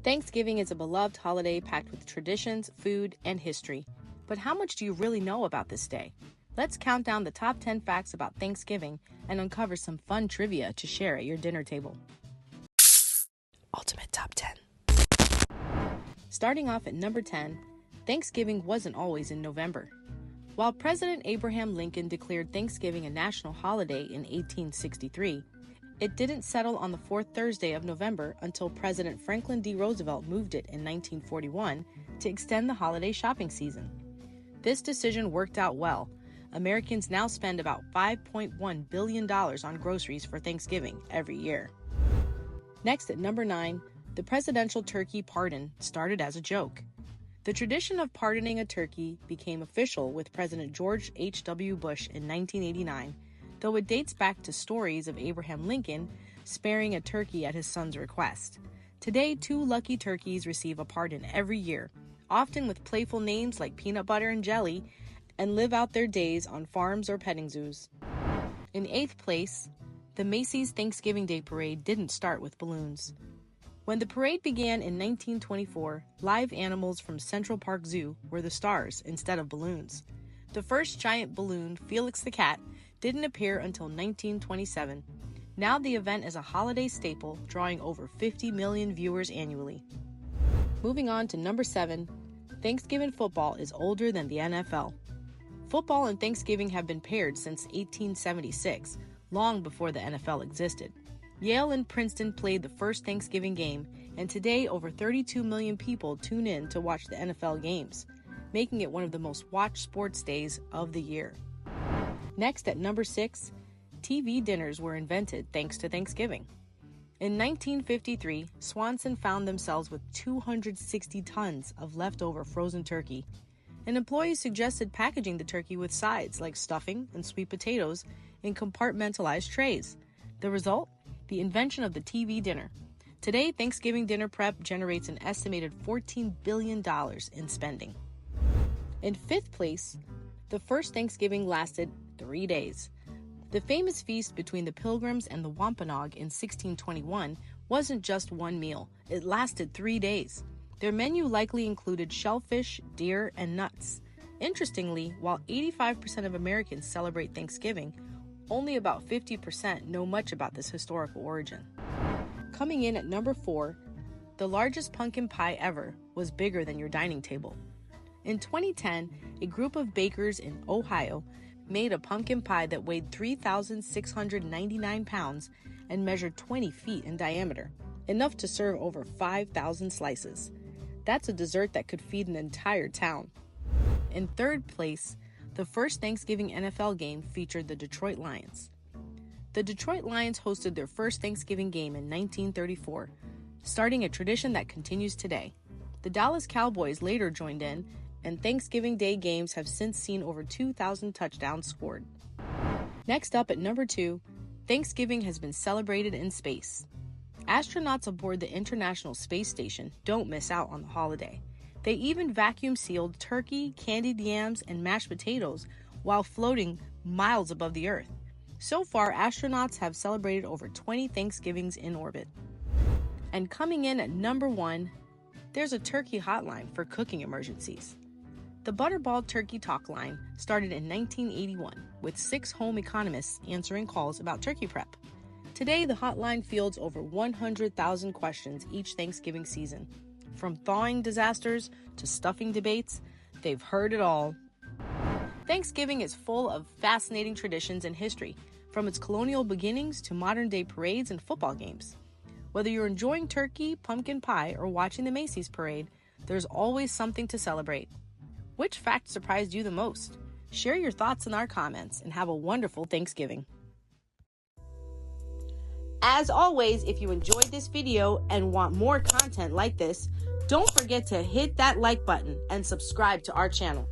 Thanksgiving is a beloved holiday packed with traditions, food, and history. But how much do you really know about this day? Let's count down the top 10 facts about Thanksgiving and uncover some fun trivia to share at your dinner table. Ultimate Top 10. Starting off at number 10, Thanksgiving wasn't always in November. While President Abraham Lincoln declared Thanksgiving a national holiday in 1863, it didn't settle on the fourth Thursday of November until President Franklin D. Roosevelt moved it in 1941 to extend the holiday shopping season. This decision worked out well. Americans now spend about $5.1 billion on groceries for Thanksgiving every year. Next at number 9, the presidential turkey pardon started as a joke. The tradition of pardoning a turkey became official with President George H.W. Bush in 1989, though it dates back to stories of Abraham Lincoln sparing a turkey at his son's request. Today, 2 lucky turkeys receive a pardon every year, often with playful names like peanut butter and jelly, and live out their days on farms or petting zoos. In 8th place, the Macy's Thanksgiving Day Parade didn't start with balloons. When the parade began in 1924, live animals from Central Park Zoo were the stars instead of balloons. The first giant balloon, Felix the Cat, didn't appear until 1927. Now the event is a holiday staple, drawing over 50 million viewers annually. Moving on to number 7, Thanksgiving football is older than the NFL. Football and Thanksgiving have been paired since 1876, long before the NFL existed. Yale and Princeton played the first Thanksgiving game, and today over 32 million people tune in to watch the NFL games, making it one of the most watched sports days of the year. Next at number 6, TV dinners were invented thanks to Thanksgiving. In 1953, Swanson found themselves with 260 tons of leftover frozen turkey. An employee suggested packaging the turkey with sides like stuffing and sweet potatoes in compartmentalized trays. The result? The invention of the TV dinner. Today, Thanksgiving dinner prep generates an estimated $14 billion in spending. In 5th place, the first Thanksgiving lasted 3 days. The famous feast between the Pilgrims and the Wampanoag in 1621 wasn't just one meal. It lasted 3 days. Their menu likely included shellfish, deer, and nuts. Interestingly, while 85% of Americans celebrate Thanksgiving, only about 50% know much about this historical origin. Coming in at number 4, the largest pumpkin pie ever was bigger than your dining table. In 2010, a group of bakers in Ohio made a pumpkin pie that weighed 3,699 pounds and measured 20 feet in diameter, enough to serve over 5,000 slices. That's a dessert that could feed an entire town. In 3rd place, the first Thanksgiving NFL game featured the Detroit Lions. The Detroit Lions hosted their first Thanksgiving game in 1934, starting a tradition that continues today. The Dallas Cowboys later joined in, and Thanksgiving Day games have since seen over 2,000 touchdowns scored. Next up at number 2, Thanksgiving has been celebrated in space. Astronauts aboard the International Space Station don't miss out on the holiday. They even vacuum-sealed turkey, candied yams, and mashed potatoes while floating miles above the Earth. So far, astronauts have celebrated over 20 Thanksgivings in orbit. And coming in at number 1, there's a turkey hotline for cooking emergencies. The Butterball Turkey Talk Line started in 1981 with 6 home economists answering calls about turkey prep. Today, the hotline fields over 100,000 questions each Thanksgiving season. From thawing disasters to stuffing debates, they've heard it all. Thanksgiving is full of fascinating traditions and history, from its colonial beginnings to modern-day parades and football games. Whether you're enjoying turkey, pumpkin pie, or watching the Macy's parade, there's always something to celebrate. Which fact surprised you the most? Share your thoughts in our comments and have a wonderful Thanksgiving. As always, if you enjoyed this video and want more content like this, don't forget to hit that like button and subscribe to our channel.